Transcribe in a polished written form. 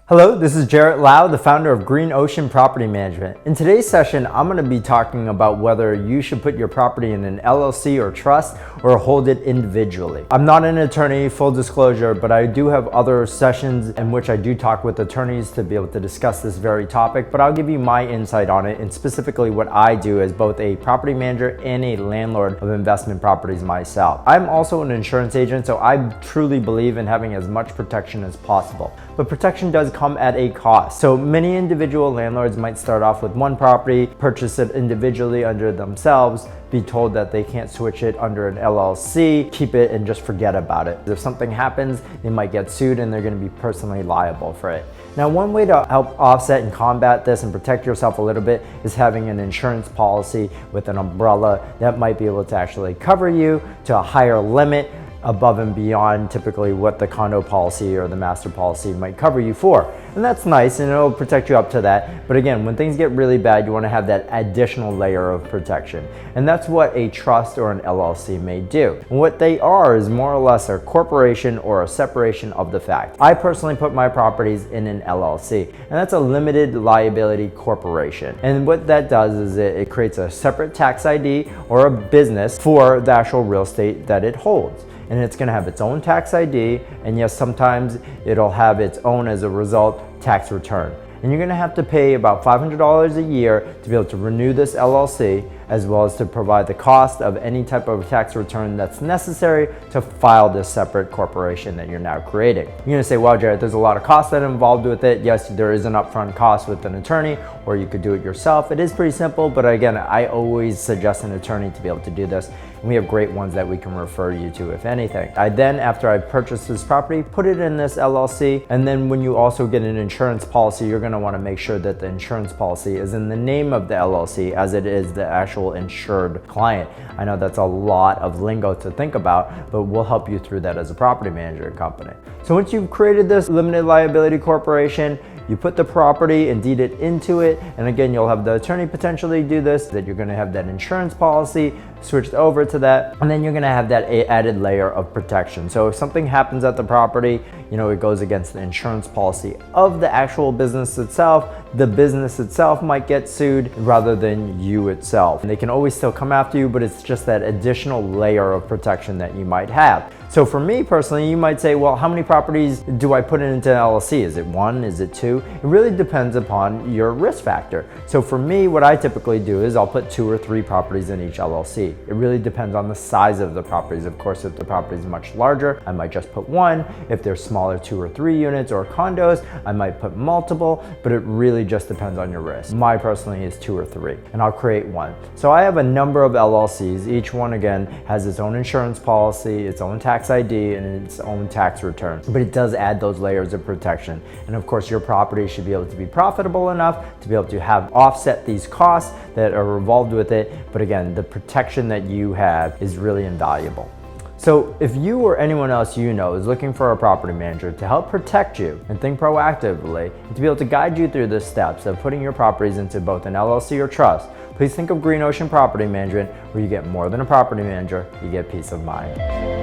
Hello, this is Jarrett Lau, the founder of Green Ocean Property Management. In today's session, I'm going to be talking about whether you should put your property in an LLC or trust or hold it individually. I'm not an attorney, full disclosure, but I do have other sessions in which I do talk with attorneys to be able to discuss this very topic, but I'll give you my insight on it and specifically what I do as both a property manager and a landlord of investment properties myself. I'm also an insurance agent, so I truly believe in having as much protection as possible. But protection does come at a cost. So many individual landlords might start off with one property, purchase it individually under themselves, be told that they can't switch it under an LLC, keep it and just forget about it. If something happens, they might get sued and they're going to be personally liable for it. Now, one way to help offset and combat this and protect yourself a little bit is having an insurance policy with an umbrella that might be able to actually cover you to a higher limit above and beyond typically what the condo policy or the master policy might cover you for. And that's nice and it'll protect you up to that. But again, when things get really bad, you want to have that additional layer of protection. And that's what a trust or an LLC may do. And what they are is more or less a corporation or a separation of the fact. I personally put my properties in an LLC, and that's a limited liability corporation. And what that does is it creates a separate tax ID or a business for the actual real estate that it holds. And it's going to have its own tax ID, and yes, sometimes it'll have its own, as a result, tax return. And you're going to have to pay about $500 a year to be able to renew this LLC, as well as to provide the cost of any type of tax return that's necessary to file this separate corporation that you're now creating. You're going to say, well, Jared, there's a lot of costs that are involved with it. Yes, there is an upfront cost with an attorney, or you could do it yourself. It is pretty simple, but again, I always suggest an attorney to be able to do this. And we have great ones that we can refer you to, if anything. I then, after I purchase this property, put it in this LLC. And then when you also get an insurance policy, you're going to want to make sure that the insurance policy is in the name of the LLC as it is the actual insured client. I know that's a lot of lingo to think about, but we'll help you through that as a property manager company. So once you've created this limited liability corporation, you put the property and deed it into it. And again, you'll have the attorney potentially do this, that you're going to have that insurance policy switched over to that. And then you're going to have that added layer of protection. So if something happens at the property, it goes against the insurance policy of the actual business itself. The business itself might get sued rather than you itself. And they can always still come after you, but it's just that additional layer of protection that you might have. So for me personally, you might say, well, how many properties do I put into an LLC? Is it one? Is it two? It really depends upon your risk factor. So for me, what I typically do is I'll put 2 or 3 properties in each LLC. It really depends on the size of the properties. Of course, if the property is much larger, I might just put 1. If they're smaller, 2 or 3 units or condos, I might put multiple, but it really just depends on your risk. My personally is 2 or 3, and I'll create 1. So I have a number of LLCs. Each one, again, has its own insurance policy, its own tax ID, and its own tax return. But it does add those layers of protection. And of course, your property should be able to be profitable enough to be able to have offset these costs that are involved with it. But again, the protection that you have is really invaluable. So if you or anyone else you know is looking for a property manager to help protect you and think proactively and to be able to guide you through the steps of putting your properties into both an LLC or trust, please think of Green Ocean Property Management, where you get more than a property manager, you get peace of mind.